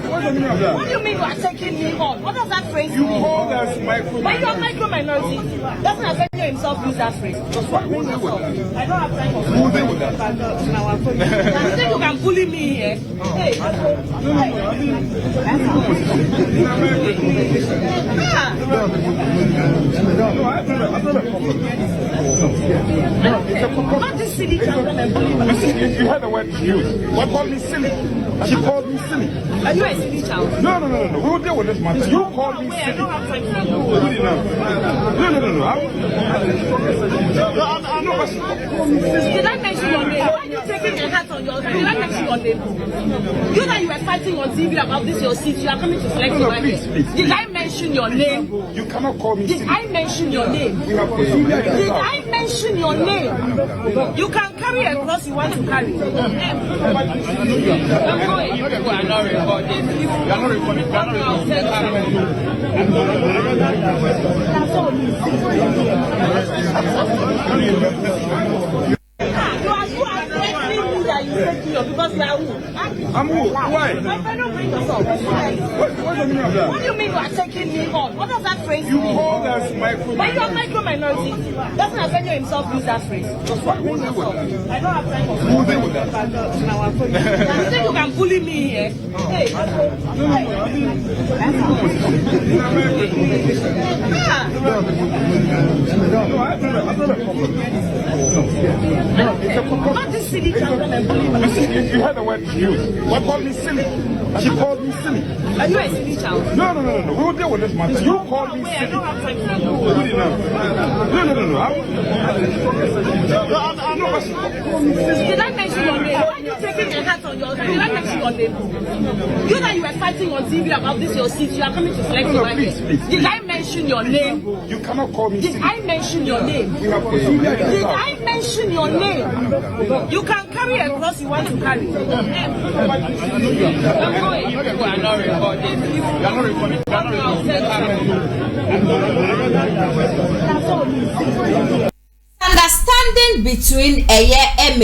What's the meaning of that? What do you mean you are taking me on? What does that phrase mean? You called us micro. But you are micro minority. Doesn't Asenio himself use that phrase? That's why. Who's there with that? I don't have time for Who's there with that? You think you can bully me here? Hey. Not this silly children and bully me. Listen, you heard the word use. What called me silly? She called me silly. Are you a silly child? No. We'll deal with this matter. You called me silly. I don't have time for you. No. I'm not. Did I mention your name? Why are you taking a hat on your head? Did I mention your name? You that you were fighting on TV about this your seat, you are coming to select your please. Did I mention your name? You cannot call me Did silly. I mention your name? We have procedure. Did I mention your name? You can carry a cross you want to carry. You are not recording. You are not recording. Because you are who? I'm who? Why? My friend, don't bring yourself. What's the meaning of that? What do you mean you are taking me on? What does that phrase You mean? called us micro. But you are micro minority. Doesn't Asenio himself use that phrase? That's why. Who's there with that? I don't have time for Who's there with that? You think you can bully me here? Hey. Not this silly children and bully me. Listen, you heard the word use. What called me silly? She called me silly. Are you a silly child? No. We'll deal with this matter. You called me I silly. don't have time for you. No. I'm not. Did I mention your name? Why are you taking a hat on your head? Did I mention your name? You that you were fighting on TV about this your seat, you are coming to select your please. Did I mention your name? You cannot call me Did silly. I mention your name? We have procedure. Did I mention your name? You can carry a cross you want to carry. You are not recording. You are not recording. Understanding between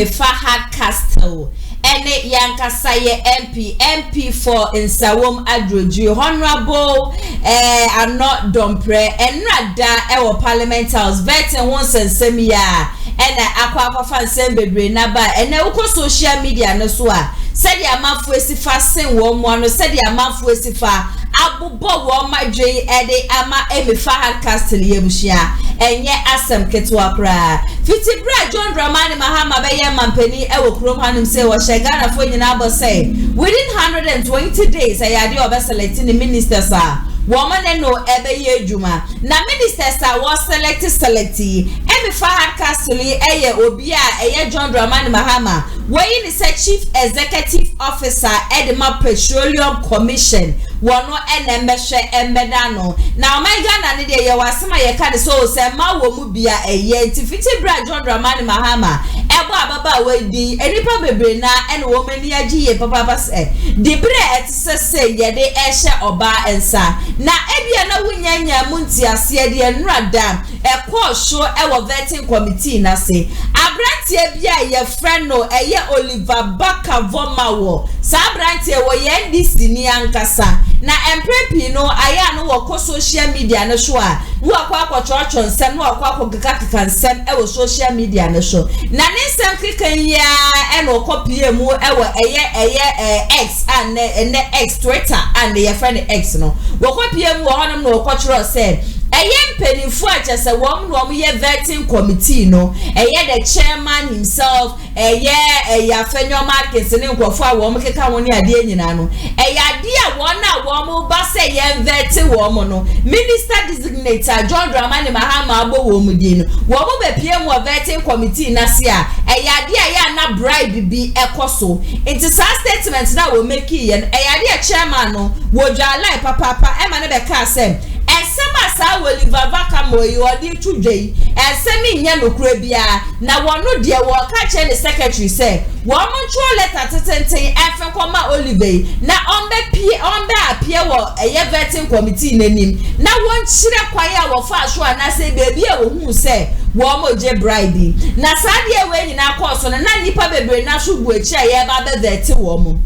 Fahad Castle and Yankasaye MP for Insawom Adroju Honorable I'm not Dompre and Rada Ewo Parliament House vetting once and semia and Aqua fan Sembe Naba and Oko social media no soa said ya mafuesifa sin one said ya mafuesifa abubo wo madwe ede ama Fahad Castle yebushia enye asem ketwa kra fiti bra John Dramani Mahama beye mampani ewo krom hanum se wo shegana fo nyina bo say within 120 days ayade obeselect ni ministers woman no ebeye adwuma na ministers was selecti Fahad Castle eye obi a John Dramani Mahama wey ni say chief executive officer Edema Petroleum Commission wono enembehwe embedano na my Ghana ne de ye wasema ye ka de so say ma wo mu bia eye ntifiti bra John Dramani Mahama ebo ababa wedi enipa bebre na ene wo mani agiye papa se de bre etse ye de ehye oba ensa na ebia na wunyanya muntiase de enrada ekọ show ewo vetting committee na se abrantie bia ye friend no eye Oliver Bakavomawo sa abrantie wo ye ndc ni ankasa na emprepi no aya no wo social media no so a wo akwa church nsem no akwa keka nsem ewo social media no so na ne nsem kikan ya eno kopie mu ewo eye X and X Twitter and your friend X no wo kopie mu wo honam no wo church say penifo achese wom no ye vetting committee no the chairman himself afenyo markets ne nkofo a wom keka woni ade nyina no ade a wona wom ba se ye vet wom no minister designator John Dramani Mahama abo wom di no wom be pie mu vetting committee na se a ade a ya na bribe bi ekoso into statement na wo make ye ade a chairman no wo dwa line papa e ma ne be ka say Esema sa Oliver Bakamoyi odi tudwe esemi nya nokura bia na wono de wo ka che ne secretary say wo moncho letter tetenten efe koma Oliver na onbe apie wo vetting committee nanim na won chire kwaya wo fa so na say baby e wo hu say wo mo je bribe na sa de we nyina course na nipa bebre na so bu echi ye ba be vet wo mo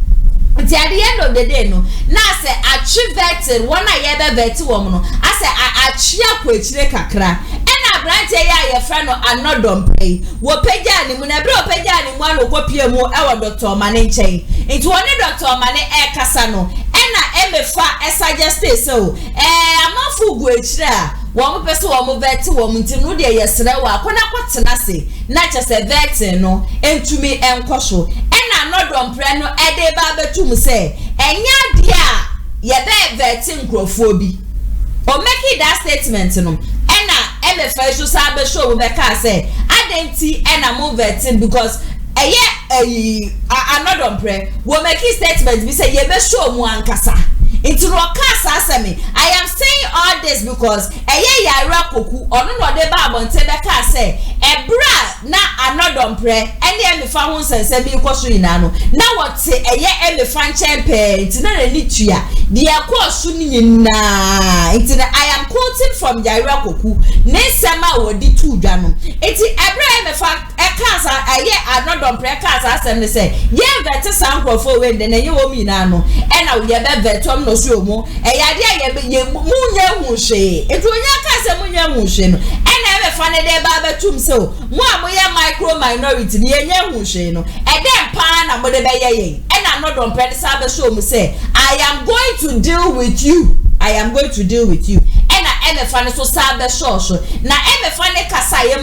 At the end of the day, no, now say achieve vetting, one I ever vetted woman. I say I achieve which they kakra. And I branch a friend or not don't pay. What pay Janny, when I brought pay Janny, one will copy more our Dr. Mane chain. It's one Dr. Mane air Casano. And I am a far as I just say so. I'm not full which there. One person will vet to woman to know their yesterday. When I got to say, not just a vet, no, and to me and caution. And I'm not on preno a day barber to me say, and ya dear, ya vetting grophobia. Or make it that statement, no. And I am a first to show with the say, I didn't see and I'm over vetting because I'm not on prayer. We'll make his statement. We say, you best show one cassa. Into Rokasa me. I am saying all this because a rakoku or no de Bible and Tebeka say a bra na another on prayer and the found and say be nano. Now what say a year and the fan champion it's not a litua. The aqua na it's I am quoting from Jairakoku. Nesama or the two jano. It's a fact a casa a year another on prayer casa and they say, yeah, that's a sample for when then you owe me nano and I will get better. So mo e yade ye munya mushe eto nya ka se munya mushe no e na be fa ne de ba betum so mo amoye micro minority ne nya mushe no e dem pa na mo de be ye e na no don pede sa be so mo say I am going to deal with you. I am going to deal with you. And fa ne so sa be so na e fa ne kasaye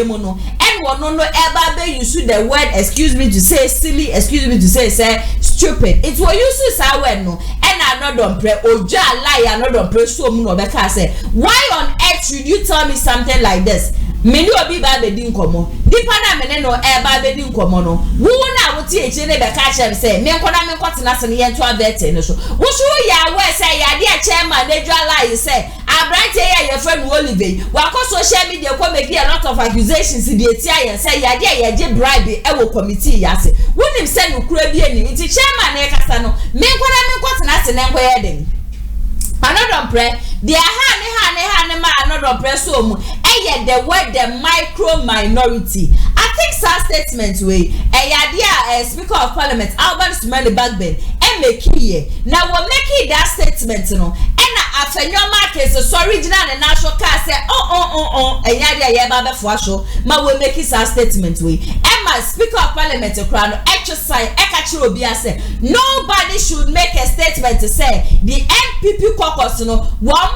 mu no and wono no eba be use the word excuse me to say silly, excuse me to say stupid. It will use sa word no and I not don pray oja lie I not don pray so mu no be ka say why on earth should you tell me something like this? Me ni obi ba be din komo dipa na me ne no e ba be din komo no wo na wo ti eche ne be ka chem say me nkoda me nkotena se ne ye nto abete ne so wo so ya we say ya de chairman na dwa lie say abrante ya friend Olive wa ko social media ko make a lot of accusations di etia ya say ya de ya je bribe e wo committee ya say wonim say no kura bi ani nti chairman na e kasa no me nkoda me nkotena se ne nkoye den another prayer the ha ma another prayer so mu the word the micro minority. I think such statement way Speaker of Parliament Albert Sumani Bagbin and make here now we make that statement no and after your market so original and national car say and yadia ba for show ma we make such statement way Emma Speaker of Parliament crown exercise ekachiro bia say nobody should make a statement to say the NPP caucus no one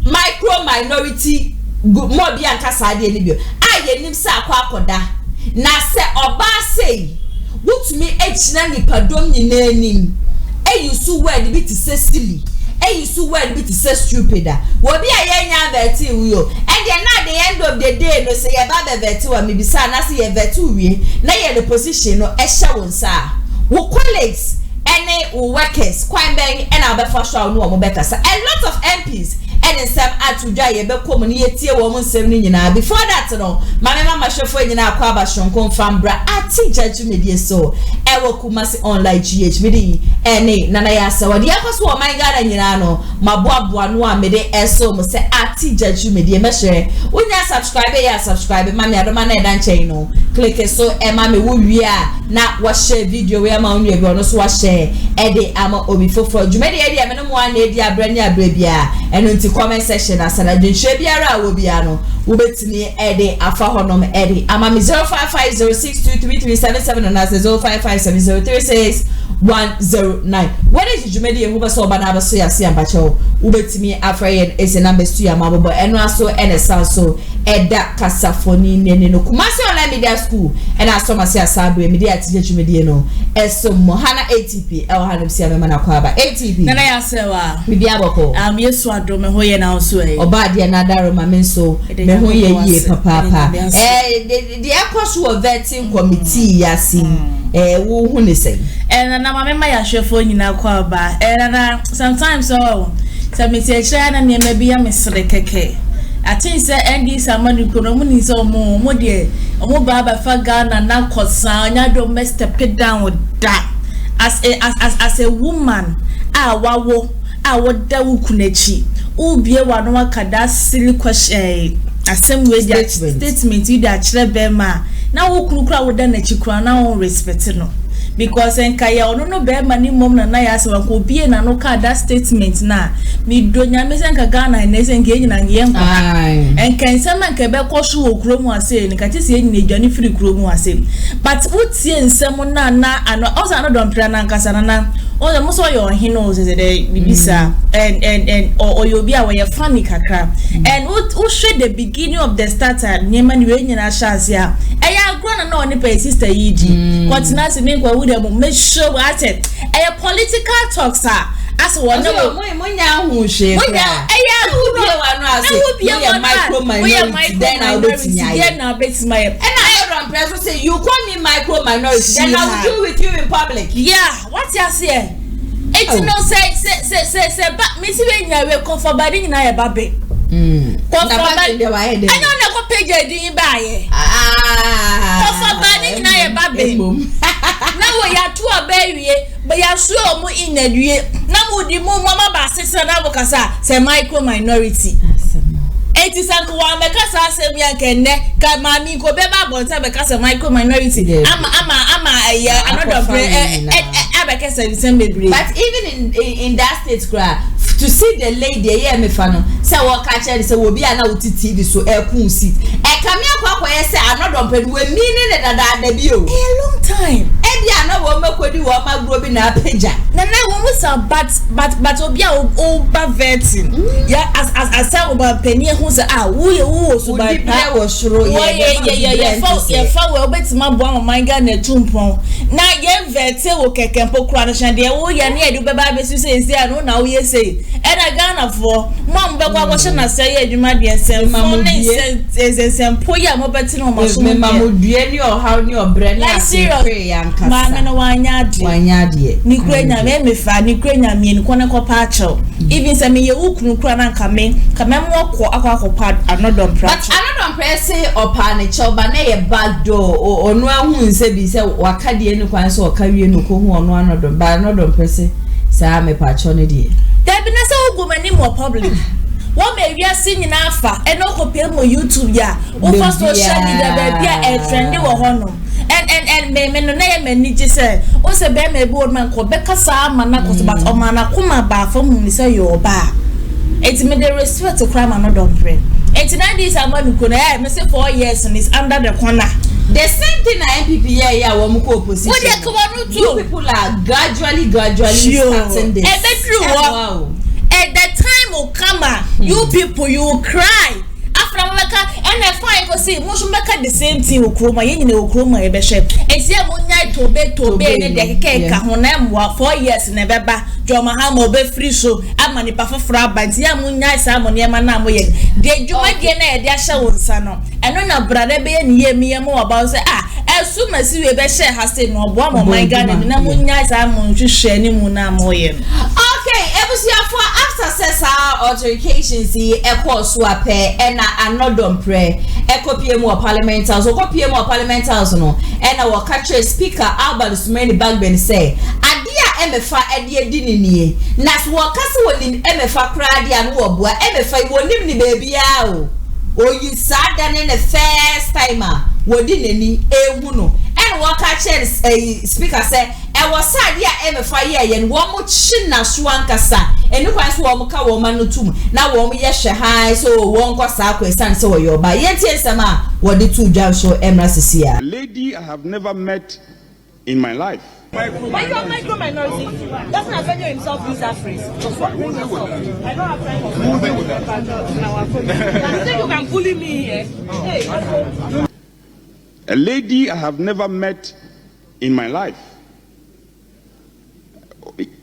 micro minority more be ankasa de ni bio aye nim sa akoda na se oba say wutumi echina nipadom nyina nim eyusu word bi to say silly eyusu word bi to say stupid wo bi aye nya veti wo and then at the end of the day no say ye ba be veti wa me bisa na say ye veti wie na ye the position no ehya won sa wo colleagues any workers kwan ben and abefa show no mo bekasa a lot of MPs and in some atudwa ye be kom ne yetie wo mo nsem ni nyina before that no mama shefo nyina akwa ba shonkon fambra ati judge medie so e wo Kumasi online GH medi ene nana ya sawa de akoso o my god nyina no maboaboa no a mede eso mo se ati judge medie mehwe unya subscribe mama adoma na edan chain no click so e ma me wo wi a na wa share video we ma onwe bi ono so wa share e de ama obi foforo dwumede e de me no mo an e de abrani abrabia eno nti comment section asana dwenhwe biara wo bia no wo betini e de afa honom e de ama me 0550623377 and 0557036109 what is dwumede e wo be so ba na ba so ya se ambache wo betini afa yen is number 2 ya mabobo eno aso ene sanso eda kasafoni nene no Kumasi online media school ena aso mase asabu media tije dwumede no eso mo hana ATP e wo hanum sia me mana kwa ba ATP nana ya sewa bibia boko yesu ado me ho ye na so e obade na daro ma menso me ho ye yie papa the akoso of vetting committee yasi wo hu ne sei na ma mema ya hwefo nyina kwa ba na sometimes so me tie kira na me bi ya mesre keke I think say ND samani kono mu ni so mo de omo baba fa Ghana na kosa nya do me step down with that as a woman wawo awoda wukunachi ubie wa no akada silly question asem we dia statement you da kire be ma na wo kurukura woda na chikura na won respect no because enkaya ono no be ma ni mom na ya se wa ko bie na no ka that statement na mi do nyame se nka Ghana na se nka nyina nge enko enka nsema nka be ko so wo kromu ase ni ka ti se nyina edwane free kromu ase but utie nsem na ano also anodom pra na nkasa na o the most your hino ze de bibisa and or you be aware funny kakra and who should the beginning of the starter nyema ni we nyina chance ya eya agro na oni pe sister yidi kwatina se me kwa wude mo make sure what eya political talks are as one no mo nya hu hwe kra eya agro wa no ase we micro minority then I bet my and I don't say you call me micro minority then I will deal with you in public. Yeah, what you say? It's no say but me see when you are comfort body na e babe. Comfort body. I don't know go page din ba ye. Comfort body na e babe. Na we ya to abawie, but ya so mo inadue. Na mo di mo mama ba sesa na bokasa say micro minority. Eti sanko wa mekasa asem ya kenne ka mami ko be ba bonta bekasa micro minority ama another abekasa the same baby. But even in that state cry to see the lady here me fa no say wo ka chere say wo bi ana utiti bi so e kun seat e kame akwa say another pe we meaning da bi o a long time e bi ana wo makodi wo magro bi na pagya na wo musa but obi a over vetting yeah as say oba penny hu say wo so ba pa wo shoro ye fa we obetima bo amman ga na tumpon na ye vete wo kekempo kura no hyan de wo ye na edu be ba be su say anu na wo ye say Eda Ghana for mom be kwa kwashe na say adwuma de ensem fo ne ensem poya mo beti no mo so me mamodue ni o haw ni obre ni asepre yankasa ma me no wanya de ni krenya me fa ni krenya me ni kone ko pa acho even say me ye ukunu kura na nka me mo ko akwa anodom pra but anodom pra say opa ne choba na ye back door onu ahu nse bi say wakade ni kwan so okawie no ko hu onu anodom ba anodom pra say sa me pa acho ne de there be na say ogumani mo public one may we are seeing in alpha and no copy mo YouTube ya over social media be a trendy wo hono and me no na ye mani je say o se be me old man ko be kasa ama na ko but o man akoma ba fam ni say yo ba it me the respect to crime and not don't pray it na this amanu ko na me say 4 years and is under the corner. The same thing na MPP yeah wo mu ko opposition. You people are gradually starting this. Wow. At that time will come, you people you will cry. After America and I find go see mo make the same thing okroma ye nyina okroma e be hwe. Esi mo nyai to be ne de keke ka ho na mo 4 years na beba. Joma ha mo be free so ama ni pa foforo abanti ya mo nyai sa mo ne ma na mo ye. De juma de na e de ahye wonsa no. Eno na brada be ye ne ye me mo about say esu masi we be share ha say no bo mo my Ghana na mo nyai sa mo hwehwe ni mu na mo ye. Okay, ebusiafo after say altercations e course so ape na anodom pray ekopie mu parliament house okopie mu parliament house no na wo catch speaker Albert Sumeni Bagben say adia emefa ade dinini na so wo kase wonim emefa krade an wo boa emefa wonim ni baby a o oyi sada ne first timer wodi nani ehu no and wo catch speaker say e was sad ya emefa ye wo mo chi na so ankasa enu kwan so wo mo ka wo ma no tum na wo mo ye hwe han so wo nko sa akwesan so wo yo ba ye tie sama wo de tu dwa so emra sisia. Lady I have never met in my life. But you are micro minority. Doesn't Avengers himself use that phrase? I don't have time for our program. You think you can bully me here? Hey, a lady I have never met in my life.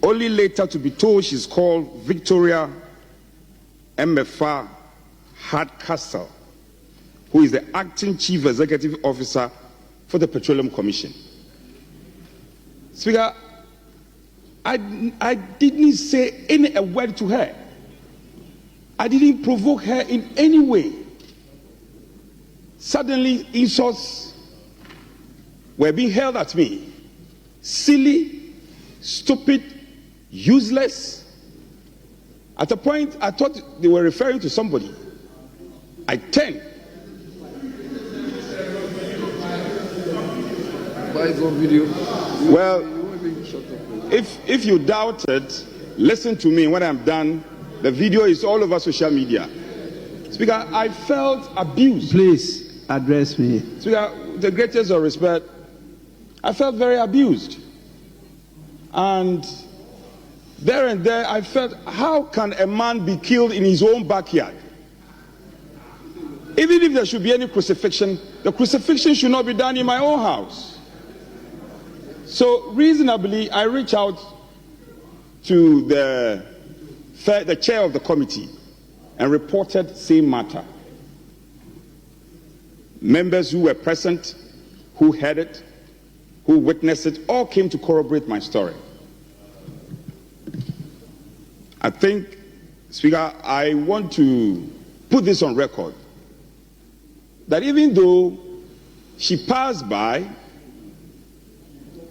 Only later to be told she's called Victoria Mfa Hardcastle, who is the acting chief executive officer for the Petroleum Commission. Speaker, I didn't say a word to her. I didn't provoke her in any way. Suddenly, insults were being hurled at me. Silly, stupid, useless. At a point, I thought they were referring to somebody. I turned. Well, if you doubt it, listen to me. When I'm done, the video is all over social media. Speaker, I felt abused. Please address me. Speaker, with the greatest of respect, I felt very abused. And there and there, I felt, how can a man be killed in his own backyard? Even if there should be any crucifixion, the crucifixion should not be done in my own house. So reasonably, I reached out to the chair of the committee and reported same matter. Members who were present, who heard it, who witnessed it, all came to corroborate my story. I think, Speaker, I want to put this on record, that even though she passed by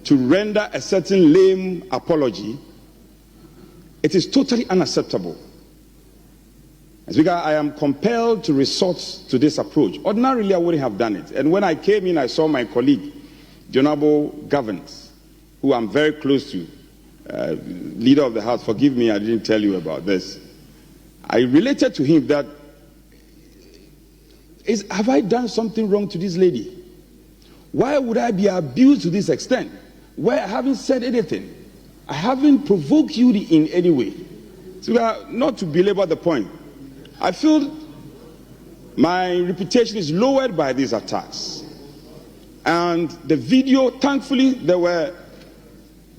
to render a certain lame apology, it is totally unacceptable. Speaker, I am compelled to resort to this approach. Ordinarily, I wouldn't have done it. And when I came in, I saw my colleague, Honorable Governance, who I'm very close to, leader of the House. Forgive me, I didn't tell you about this. I related to him that, have I done something wrong to this lady? Why would I be abused to this extent? Where I haven't said anything. I haven't provoked you in any way. So not to belabor the point, I feel my reputation is lowered by these attacks. And the video, thankfully, there were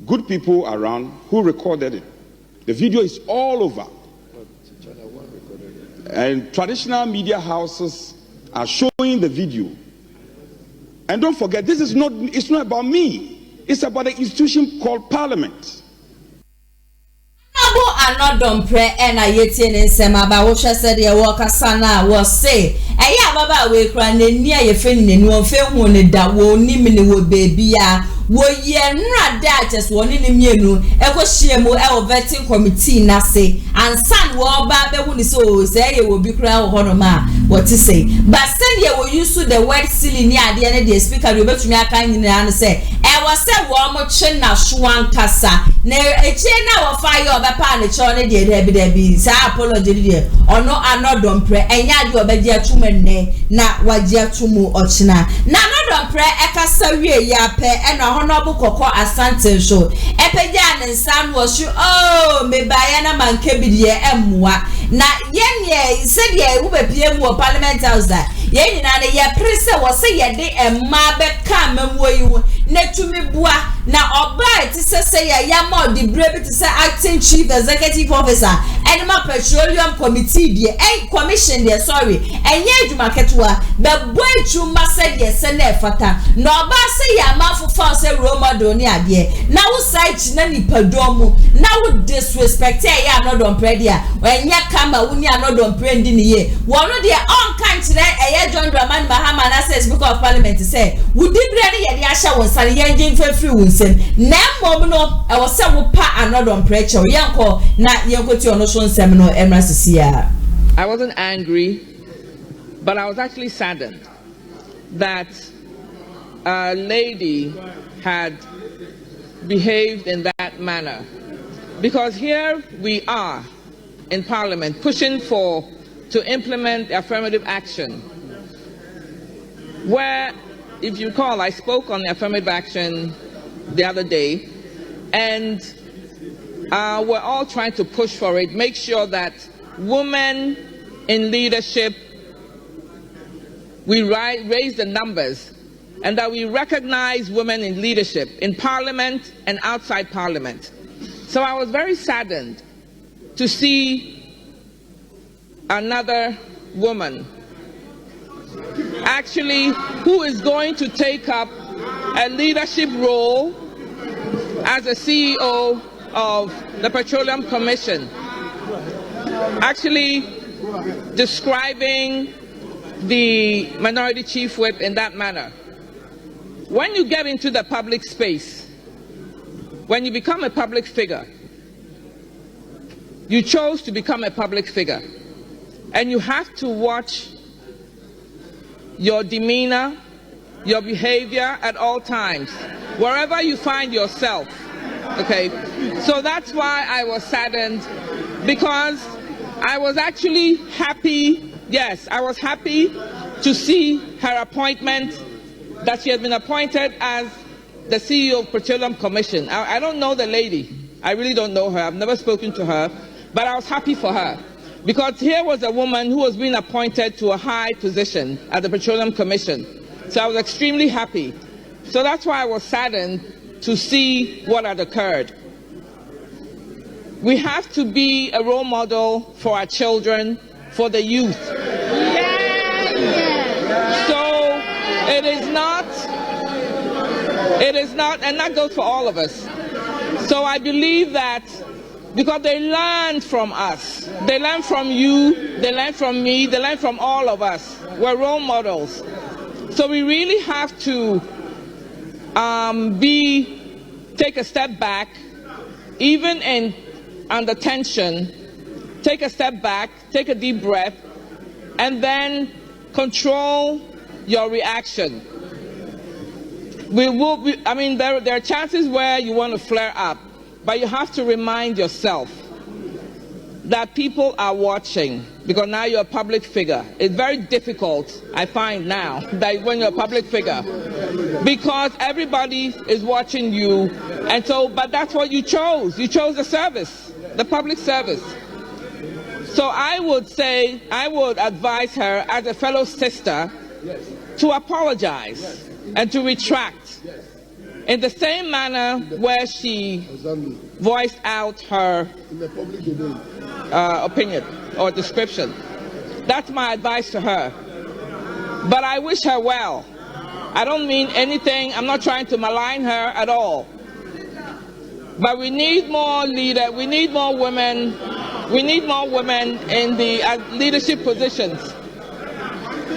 good people around who recorded it. The video is all over. And traditional media houses are showing the video. And don't forget, it's not about me. It's about an institution called Parliament. Anọdọmpre na yetie ne nsem aba wo hwe se de wo kasa na wo se eya baba we kura n'ani ayefe ne ni won fe hu ne da wo ni mi ne wo beebi a wo ye nra da ches wo ni ne mienu ekohie mu e wo vetting committee na se ansan wo ba be hu ni so se ye wo bi kura wo hono ma what to say but send ye wo use the word silly ni ade ne the speaker we betumi aka nyina no se e wo se wo mo che na hwan kasa na echie na wo fa ye obepa ne che ne de debi sa apology de ono anọdọmpre enya de obeji atumenne na waji atumu ochina na anọdọmpre ekasa wie ya pe ena honobu kokọ asante show epeja ne nsan wo su oh me baye na manke bidie emwa na yenye sede wo bepie mu parliament house ye nyina ne ye prese wo se ye de emma be ka memwo na tumi bua na oba ti se ya ma di brebe ti se acting chief executive officer Enema Petroleum Committee die commission die sorry enye adwuma ketwa be boy chuma se die se na efata na oba se ya mafo fa se role model ni ade na wo site na nipadom na wo disrespect ya anọdọmpre dia enye kama wo ni anọdọmpre ndi ni ye wono de on kan kire eye John Dramani Mahama na say speaker of parliament say wo dibre ne ye de ahya wo sare ye ngin free wo nsem na mom no e wo se wo pa anọdọmpre che yenko na yenkoti ono so nsem no emra sisia. I wasn't angry, but I was actually saddened that a lady had behaved in that manner. Because here we are in Parliament pushing to implement affirmative action, where, if you recall, I spoke on the affirmative action the other day, and we're all trying to push for it, make sure that women in leadership, we raise the numbers, and that we recognize women in leadership in Parliament and outside Parliament. So I was very saddened to see another woman actually who is going to take up a leadership role as a CEO of the Petroleum Commission, actually describing the Minority Chief Whip in that manner. When you get into the public space, when you become a public figure, you chose to become a public figure, and you have to watch your demeanor, your behavior at all times, wherever you find yourself. Okay, so that's why I was saddened, because I was actually happy. Yes, I was happy to see her appointment, that she had been appointed as the CEO of Petroleum Commission. I don't know the lady. I really don't know her. I've never spoken to her, but I was happy for her, because here was a woman who was being appointed to a high position at the Petroleum Commission. So I was extremely happy. So that's why I was saddened to see what had occurred. We have to be a role model for our children, for the youth. So it is not, and that goes for all of us. So I believe that because they learned from us, they learned from you, they learned from me, they learned from all of us. We're role models. So we really have to take a step back, even under tension. Take a step back, take a deep breath, and then control your reaction. There are chances where you want to flare up, but you have to remind yourself that people are watching, because now you're a public figure. It's very difficult, I find now, that when you're a public figure, because everybody is watching you, and so, but that's what you chose. You chose the service, the public service. So I would advise her as a fellow sister to apologize and to retract in the same manner where she voiced out her opinion or description. That's my advice to her. But I wish her well. I don't mean anything. I'm not trying to malign her at all. But we need more leaders. We need more women. We need more women in the leadership positions.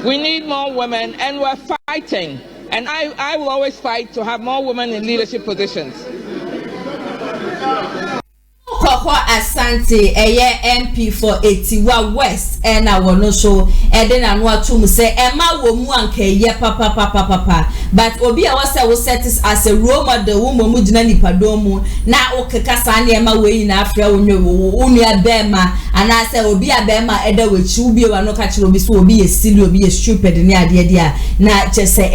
We need more women, and we're fighting. And I will always fight to have more women in leadership positions. Koko Asante, MP for Etiwa West, and I will not show, and then I want to say, Emma Womuanke, ye papa. But Obia was set as a role model, woman Mudinani Padomu, now Okakasani, Emma way in Africa, Unia Bema, and I say Obia Bema, Eda with you, and no catch will be a still be a stupid in the idea, not just say,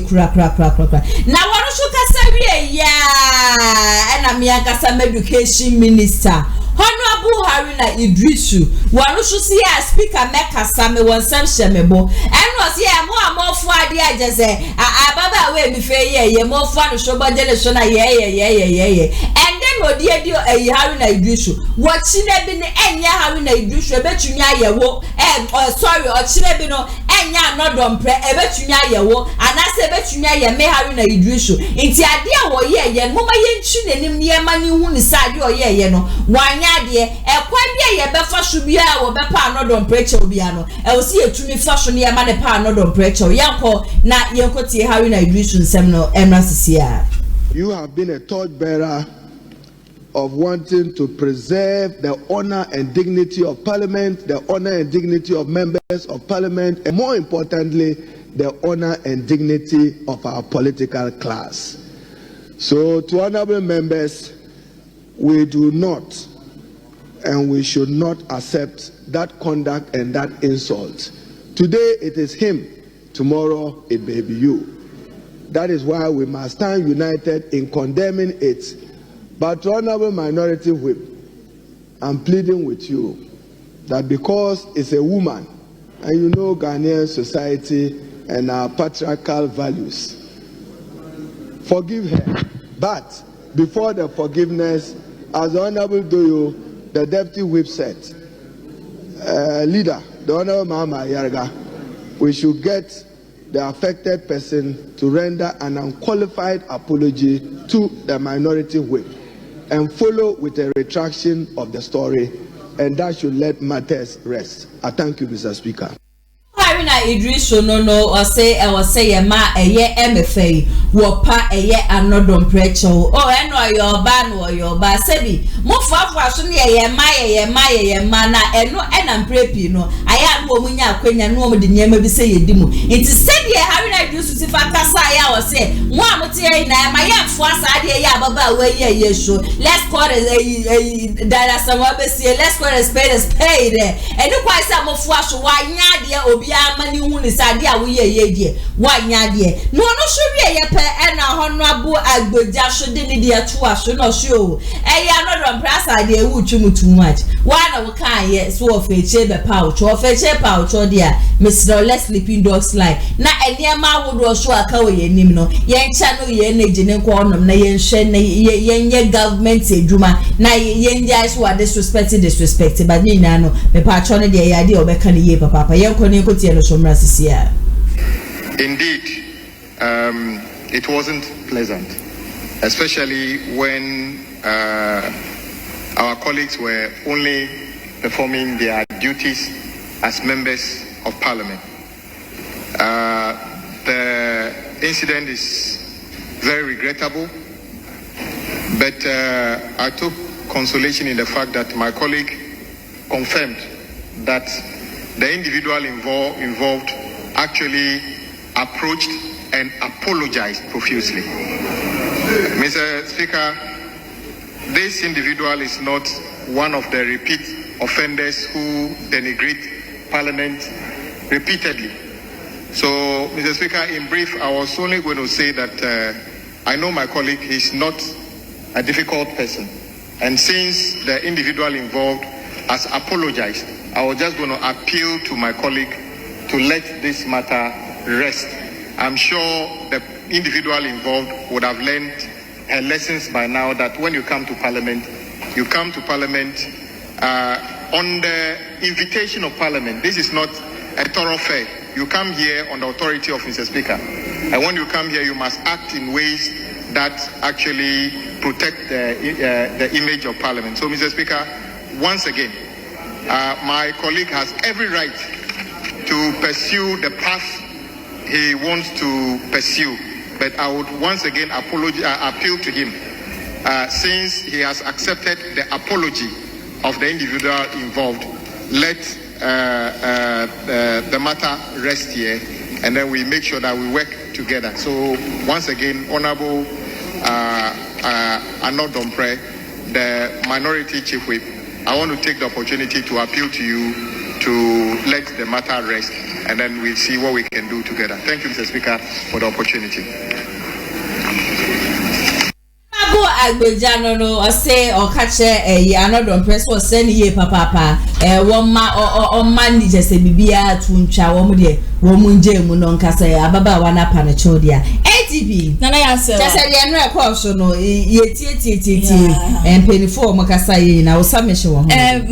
crack. Now, what should I say? Yeah, and I'm Yakasam education minister. Honorable Haruna Idrisu, one should see a speaker Mecca Same one Sam Shemebo, and was here more for idea just say, Baba way before ye more fun show by generation, and then dear Haruna Idrisu, what she never been any Haruna Idrisu, bet you sorry, or Chilebino, and ya not don't pray, a bet you and I say bet you may Haruna Idrisu, into idea or ye, Mama Yen Chin and near money who decide your ye, no, why. Quite a befa should be our bepa not on preacher biano. I will see a to me fashion near manepa not on preacher. Yanko, not Yankoti Haruna Idrisu Seminole, Emrasisia. You have been a torchbearer of wanting to preserve the honor and dignity of Parliament, the honor and dignity of members of Parliament, and more importantly, the honor and dignity of our political class. So, to honorable members, we do not and we should not accept that conduct and that insult. Today it is him, tomorrow it may be you. That is why we must stand united in condemning it. But to honorable minority whip, I'm pleading with you that because it's a woman, and you know Ghanaian society and our patriarchal values, forgive her. But before the forgiveness, as the Honorable Doyo, the Deputy Whip said, leader, the Honorable Mama Yarga, we should get the affected person to render an unqualified apology to the minority whip and follow with a retraction of the story, and that should let matters rest. I thank you, Mr. Speaker. Harina Idris no or say ma eye MFA wo pa eye anodom preacher oh eno your ban or your ba sebi mo fa so ne ye ma na eno enam prepi no aya no munya akwanya no mo de nyema bi say yedimu enti sebi Harina Idris si fa kasa ya o say mo amote na ma ya fo asa de ya baba we ye so let's call it dada sama be say let's call it spade eno kwa say mo fo aso wa nya de obi amani hu ni sade a wo ye de wa nya de no so wie ye pe na honorable agboja so de ni de to aso no so e ya no don prasa de wu too much why na we kan ye so of eche be pouch de a Mr. Let's sleeping dogs like na eniema wo do so aka wo ye nim no ye ncha no ye na gine ko onom na ye nhwe na ye government edwuma na ye nja so disrespect but ni na no me pa cho ne de ya de obeka ne ye papa ye ko ne ko tie no so mra sisia. Indeed, it wasn't pleasant, especially when our colleagues were only performing their duties as members of parliament. The incident is very regrettable, but I took consolation in the fact that my colleague confirmed that the individual involved actually approached and apologized profusely. Mr. Speaker, this individual is not one of the repeat offenders who denigrate Parliament repeatedly. So, Mr. Speaker, in brief, I was only going to say that I know my colleague is not a difficult person. And since the individual involved has apologized, I was just going to appeal to my colleague to let this matter rest. I'm sure the individual involved would have learned her lessons by now that when you come to Parliament on the invitation of Parliament. This is not a thoroughfare. You come here on the authority of Mr. Speaker. And when you come here, you must act in ways that actually protect the image of Parliament. So, Mr. Speaker, once again, my colleague has every right to pursue the path he wants to pursue. But I would once again appeal to him, since he has accepted the apology of the individual involved, let the matter rest here, and then we make sure that we work together. So once again, Honorable Anodompre, the Minority Chief Whip, I want to take the opportunity to appeal to you to let the matter rest, and then we'll see what we can do together. Thank you, Mr. Speaker, for the opportunity. Agbejano no say or catch another press or send ye papa one man ni just bibia to ncha wo de wo munje mu no nkasa ababa wana pa na chodia ATP na ya say just say no e so no ye tie penifo mo kasa ye na wo samehye wo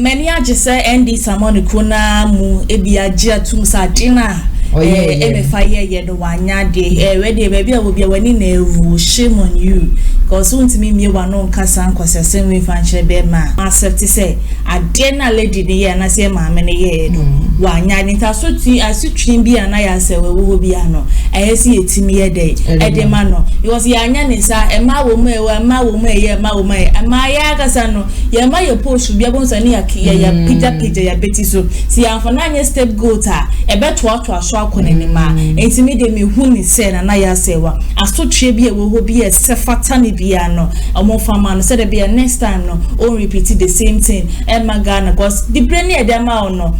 many age say ND Samon Kuna mu ebia gia tum sa dina emefa ye do wanya de we de baby obi wani na ewu shame on you because untimi me wa no nkasa nkwasese we fanche be ma accept say ade na lady ni ye na say ma me ne ye do wanya ni ta so ti asutwin bi ana ya se we wo bi ano ayesi etimi ye de ede ma no because ya anya ni sa e ma wo mu e wa ma wo mu e ye ma wo mu e ma ya kasa no ye ma ye post bi abon sani ya pija ya beti so si ya fana anya step goat a e beto ato aso akona ni ma etimi de me hu ni se na ya se wa asotwe bi e wo ho bi e se fata ni bia no omo fama no said there be next time no o repeat the same thing e magana because the brain e dem ma no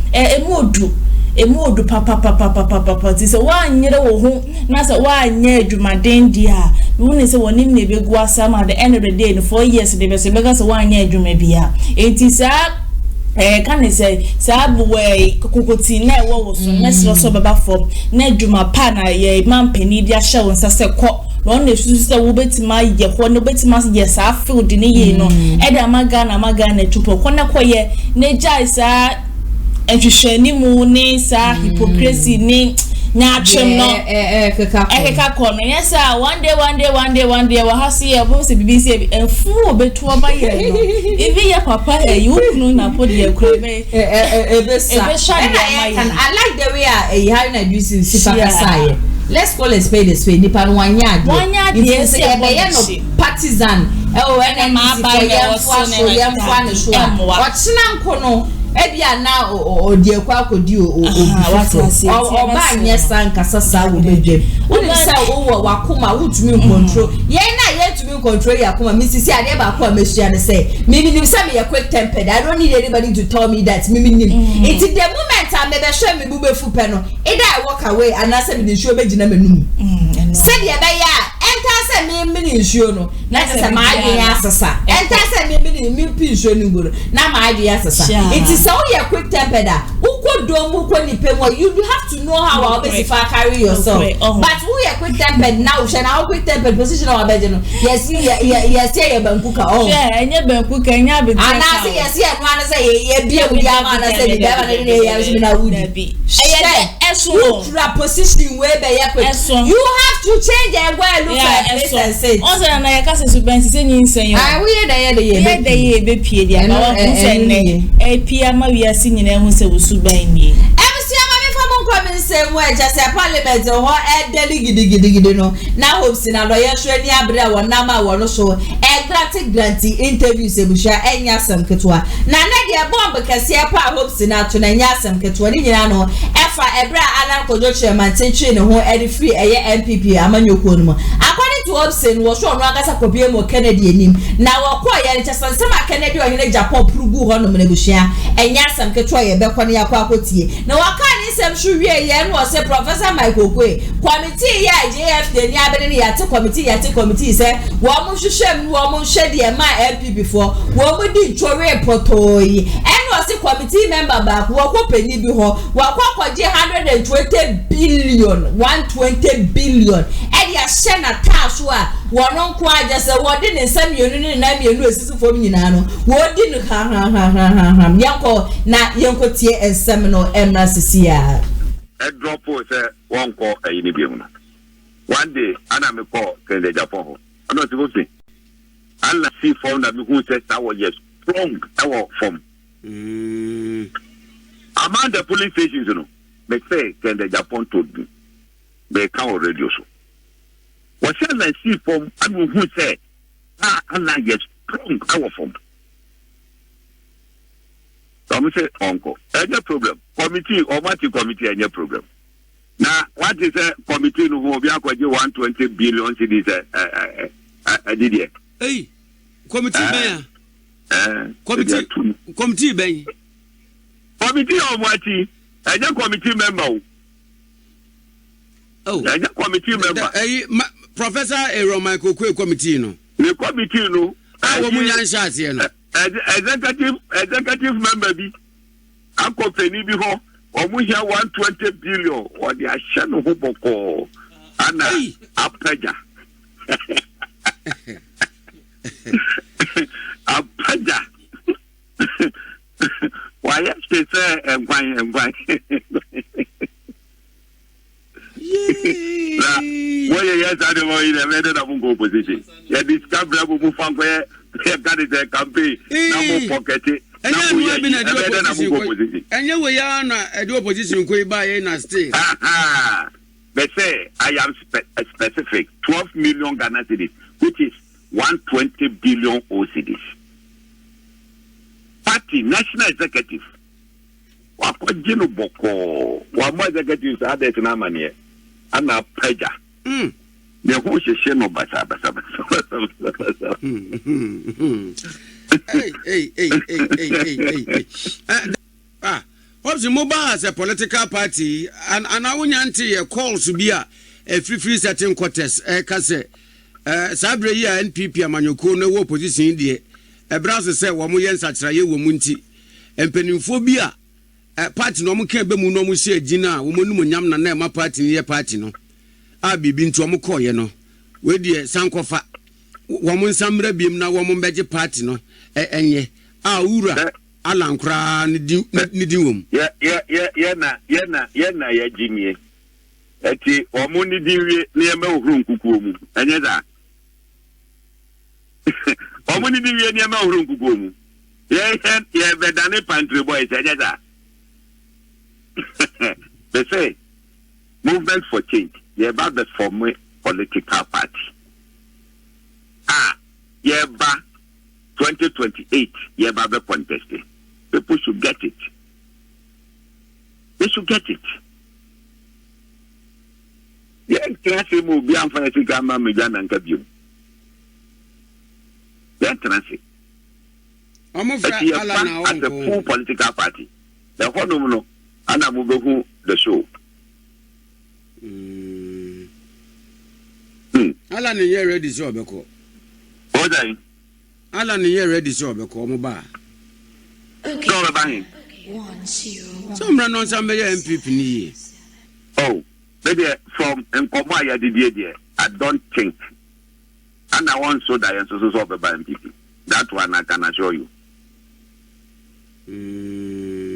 emodu papa ti se wa nyere wo ho na se wa nya adwumaden dia we ne se woni ne begu asama at the end of the day no 4 years de be se bega se wa nya adwuma bia enti sa can say sabuwe kokoti na wo so mesro so baba fom na adwuma pa na ye man pani dia hye won sase ko no na susu se wo betima ye ho no betima ye sa field ni ye no e da magana tupo ko na koye na jai sa enhwehwani mu ne sa hypocrisy ni nya twem no ekeka ko no yes one day we have see a boss BBC enfu obetu oba ye no even your papa you kunu na podi ye kura be I like the way you have na use sifaka sai. Let's call a spade nipa no wanya no partisan when ma ba ye so ochina nko ebia na odi ekwa akodi oba anya sanka sasa wo bedwem woni sa wo wakoma wutumi control ye na ye tumi control yakoma misisi ade ba ko amesua ne say mimi nim say me quick tempered. I don't need anybody to tell me that mimi nim it is the moment I me be hwe me bube fu pe no either I walk away and I say me nsuo be gina manum say ye be ya enter say me nsuo no na say ma ade asasa enter say me pi nsuo no ngoro na ma ade asasa it is so you quick tempered. You have to know how to carry yourself. But who you quick tempered now? Shall I quick tempered position or bedroom? Yes, yes, say a bankuka. Oh, yeah, and your bankuka, and I say, yes, yeah, one say, yeah, be a good man. I said, be. Position where you have to change and where look at this and say, also, and I can't say, I will the we are singing and we say we should buy me. Same way, just a parliament or delegate no. Now Hopeson and Loyal Abra or Nama one so a granty interviews a busha and Yasam Ketua. Nana bomb because here pa Hopeson out to Yasam Ketua Nino Efa Ebra Alan Kodocha Mantin who edit free a MPP Amanyo Kunmo. According to Hopeson was shown Ragasa Kopium Kennedy in him. Now Oquaye just some Kennedy or in Japan Prugu on Menebushia and Yasam Ketua Bekonia Kwakoti. Now I can't say was a Professor Michael Oquaye. Committee ya JF the Niabeni yate committee say woman should share woman shed the MP before woman did Chore Potoi and was a committee member back wako penny before wako 120 billion 120 billion and ya shena tashwa one kwa just a word in some union and you for me nano what didn't yanko na yanko tie and seminal MRCCR. A drop was one call a unibium. One day, Anna me call Ken Agyapong. I'm not supposed to. I'll see phone that who says I was yes strong our form. Among the police stations, you know, they say Ken Agyapong told me. They can't radio so. What shall I see from and who said Allah yes strong our form? I'm say uncle, any problem. Committee or what committee any problem. Now what is a committee who will be 120 billion cedis did hey committee committee bay committee or what any committee member. Oh, any committee member. Professor Aaron Michael Oquaye committee no. The committee no. Executive member be company before almost 120 billion or the Ashano Hoboko and Apaja. Apaja. Why they say and why well, yes, I don't know in a matter of opposition. Yeah, this cabinet will move on where that is a campaign. No pocket. And you were a do opposition could buy in a state. They say I am specific 12 million Ghana cedis, which is 120 billion OCDs. Party national executive. Wakojino Boko, one more executives are there to Namania. And now Peja. The whole session of Basa. Hey. What's the mobile as a political party? And I want to call to be a free certain quarters. Kase Sabre ya NPP amanyoko no wo position die. E browser say wo mo yen satraye wo munti. Empenimfobia party no mo kan be mu no mo hye agina wo mo num nyam na na ma party ne party no a bibi nto mo koye no we die sankofa wo mo nsamra biem na wo mo beje party no enye a wura alankra ne di wom ya na ya jimie eti omuni diwe nieme ohuru nkukuo mu enye da omuni diwe nieme ohuru nkukuo mu ye bedane pantry boys enye da they say movement for change ye ba the form political party ye ba 2028 ye ba be contesting. People should get it. They should get it. Yeah, transit will be unfair gamma Megan and Kabu. Yeah, transit. As a full political party. The whole and I will go the show. Alan, you're ready, so Beko. What are you? Alan, you're ready, so Beko, Moba. So about him. 1-0. Some run on some MPP. Oh, maybe from Oquaye the I don't think. And I want so that so about MPP. That one I can assure you.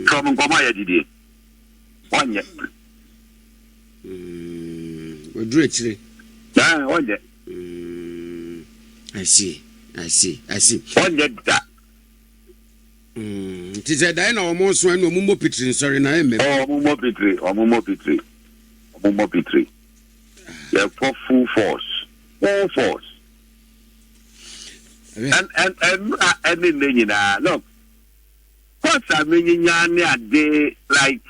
From Oquaye the 1 year. We do it. Yeah, 1 year. I see. 1 year that. It is a dine almost when no Mumbo Pitri, sorry, na eme. Mumbo Pitri. Yeah, for full force. And then you know, look. What's I mean in day like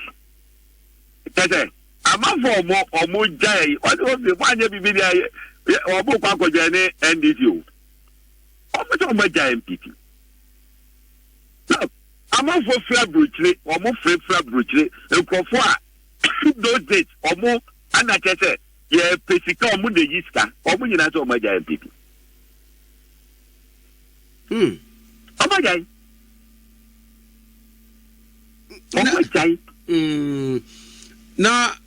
I'm for more or more day. What was the one you be there or book and did you? How much of my giant people? Look, I'm not for fair brutally or more fair brutally and for those dates or more. And I said, yeah, Pesica or Munde Yiska or Munina of my giant people. Oh my guy. Oh my guy. No, I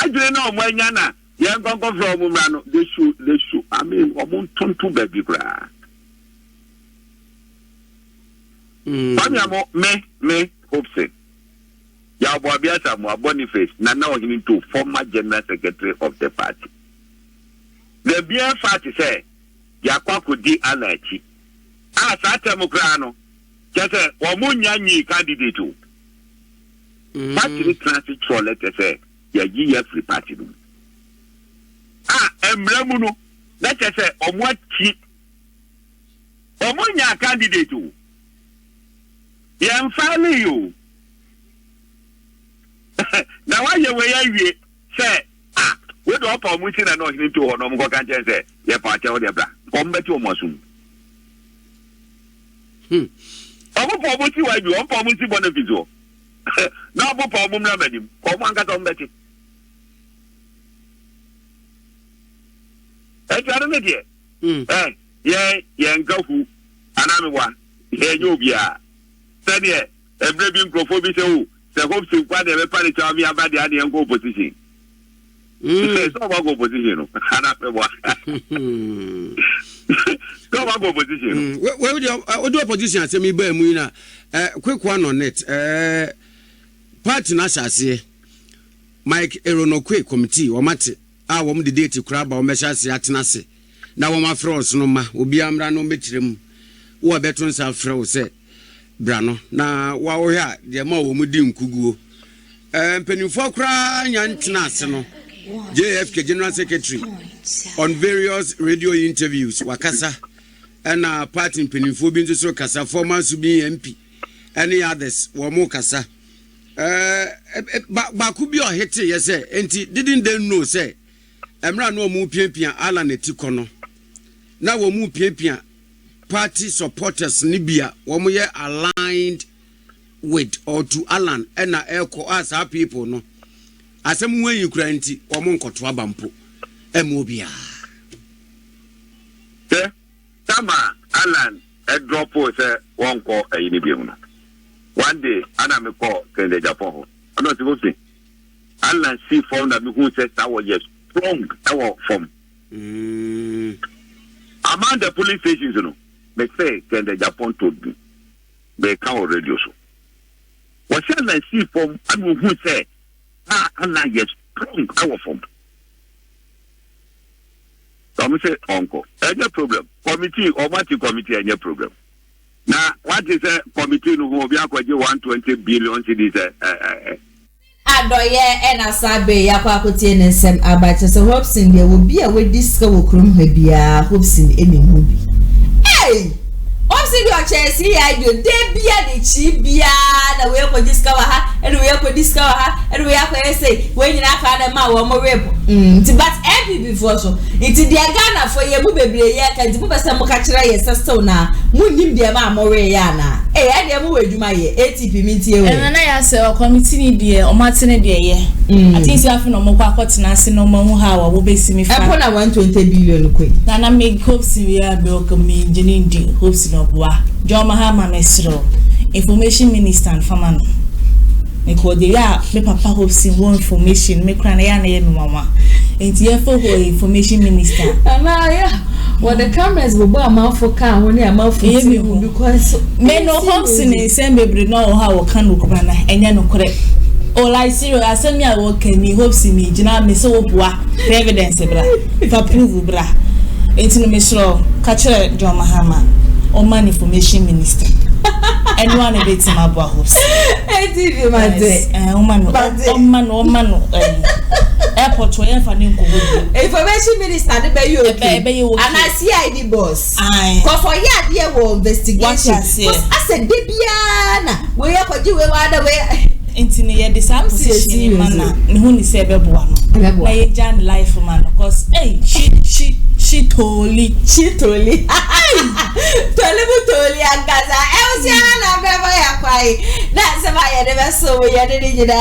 don't know when Yana, young uncle from Murano, they should. I mean, I won't turn to baby bra. Me, Hopeson. Yawabiasa, more Boniface, now into former general secretary of the party. The beer party say, Yakwaku di Alachi. Satamokrano, just a Wamunyani candidate. Party transit for letter say, ya free party. Emblemuno, let us say, on what cheap Omunya candidate. Yam family you. Now why you way say we do up on meeting and not into or no can say ya party or the black. Come back to Mosum. Omo pomuti wa bi on pomuti bonafizo. Na bo pomum na badim. Come on got on betty. Try me there. Yeah, go who another one. Here you be. Said yeah, a brave microphone so the hopes to quite a party to me about the idea and go position. It's not about go position. Come on, go position. Where do opposition say me bear muina? Quick one on it. Party Nashasi Mike Eronokwe committee or Mati. I want the date to crab or measures at Nasi. Now, my friends, no ma, will be Amrano Mitrim, or veterans have froze. Brano, na wow, yeah, the more Mudim Kugu. Penny Fokra, Yantinasano, JFK General Secretary, on various radio interviews, Wakasa, and party in Pennyfobin to so Casa, former to be MP, any others, Wamokasa. Bakubio hete, yes, sir, and didn't they know, say, Emra no mu piapia Alan etikono. Na wo mu piapia party supporters Libya wo mo ye aligned with or to Alan and na eko as our people no. Asem wen yikura nti wo mo nkoto abampo. Emobia. Sama Alan e drop say won ko ayini biemu no. One day ana me call Ken Agyapong. I know what you say. Alan see form that me who say that was yes. Strong our form. Among the police stations, you know, they say Ken Agyapong told me they can't radio so. What shall I see from who say, Allah yes strong our form. Some say uncle, any problem. Committee or what committee any problem. Now what is a committee who will be 120 billion cedis Adoye and Asabe Yakwakuti and Sam Abacha so Hopeson there will be a way disco krum hebia Hopeson any movie. Hey! Hopeson your Chelsea I do de bia de chibia na we ko discover her and we ko discover her and we ko say when you na fa ma wo mo rep but every before so it the Ghana for ye mu bebre ye kan ti mu besa mu ka kira ye sister na mu nim de ma mo re ya na eh ya de mu weduma ye ATP mintie we na ya say o committee ni de o matene de ye I think say afi no mo kwa kwatena ase no mo hu ha wo be simi fa e na 120 billion kwe na make Hopeson we are be o come engineering di Hopeson obwa John Mahama mesro information minister and farmer me ko de ya me papa Hopeson one information me kra na ya na ye me mama enti ye for information minister na ya what the cameras go ba ma for car won ya ma for because me no Hopeson in same bebre no ha wo kan no na enye no kore all I see asemi a wo kan ni Hopeson me gina me so wo boa evidence bra fa prove bra enti no me sro ka kire John Mahama o man information minister anyone a bit my house TV mate o man airport we fa ni nko information minister de be you and I CID boss cause for ya there wo investigation I said debiana we yakoji we wada we intini ye de sa position man na hu ni se beboa no na ye jan life man cause hey she totally totally agaza elsia na beba ya kwai na se ba ye de be so we ye de jida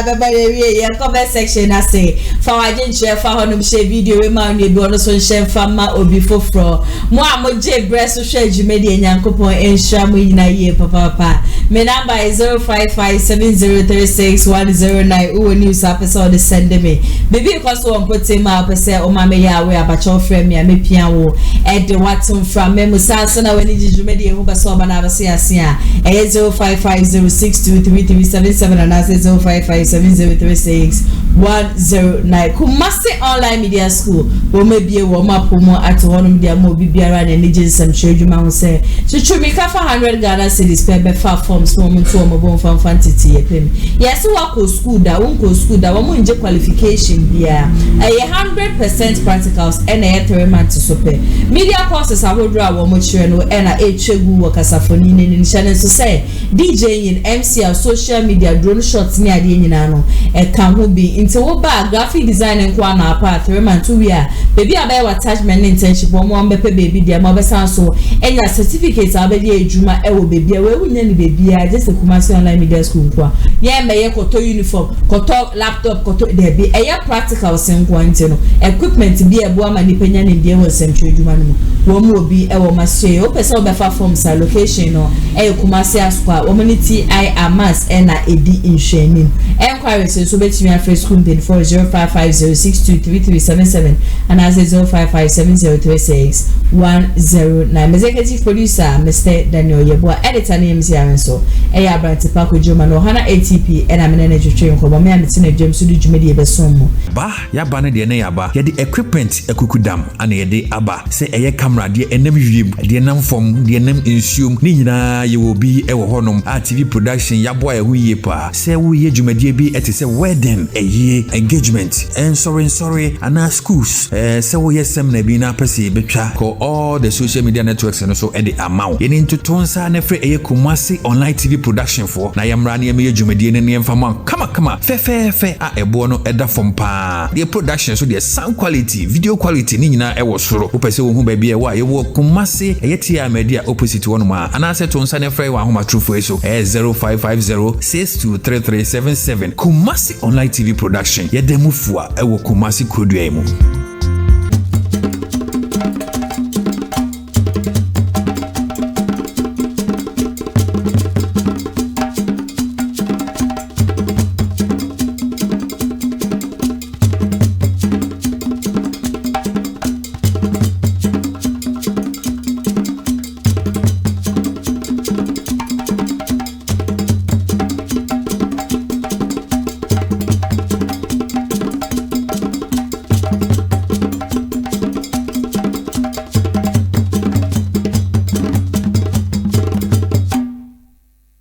beba ye comment section na say fa waje nche fa honum share video we ma ne bi ono so nche fa ma obi fofro mo amoje breast so share jumedi enyankopon ensha mo yina ye papa my number is 0557036109 uwe news episode send me baby because one put him up say o ma me ya we abacho frame me pia wo e de watum from me musanso na wani jijumedi hu ba so ba na ba se asia e 0550623377 and 0557036109 Kumasi online media school wo me bie wo ma pomo at honum dia mo bibiara na ni jinsam hwedwuma ho se chuchumi ka 100 Ghana cedis per be fa forms mo to mo bon fan fantity ye pem yes wa ko school da won ko school da wo mo nje qualification bia e 100% practicals and e 3 months so pe media courses ahodro a wo mo kire no e na etwegu wo kasafoni ni channel so say DJ in MC social media drone shots ni ade nyina no e kan ho bi into wo ba graphic design nko na apa 3 months we are baby abai attachment internship wo mo mbepe baby dia mo be san so enya certificate abedi ejuma e wo baby we wunya ni baby a just Kumasi online media school nko ye meye koto uniform koto laptop koto de bi e ya practical senko ante no equipment bi e bo ama ni penya ni bi e wo semtwe ejuma no wo mo obi e wo mashe o pese obefa form sa location no e Kumasi aswa wo moniti I amas e na edi inhwenim enquiries so betimi afre school pin 0550623377 and as 0557036109 executive producer Mr. Daniel Yeboa editor name so e Abrante Pako Joma no hana ATP and amene twetwe nkobo me amete na dwam so du dwumedi e besom mo ba ya ba ne de ne ya ba ye de equipment ekukudam ana ye de aba se eye camera de enam wiem de nam fom de enam ensuom ni nyina ye wo bi e wo honom TV production ya boy hu ye pa se wo ye dwumedi bi etese wedding eye engagement and sorry ana schools se wo ye seminar bi na pese betwa ko all the social media networks and so e de amount ye ni ntotonsa na fre eye Kumasi online TV production for na yamra na ye dwumedi ne ne mfama kama fe a ebo no eda from pa the production so the sound quality video quality ni nyina e wo soro wo pese wo hu ba bia wa ye wo Kumasi eye tia media opposite one ma ana se to nsa ne frɛ wa homa true so 0550623377 Kumasi online TV production ye demu fua e wo Kumasi kodua mu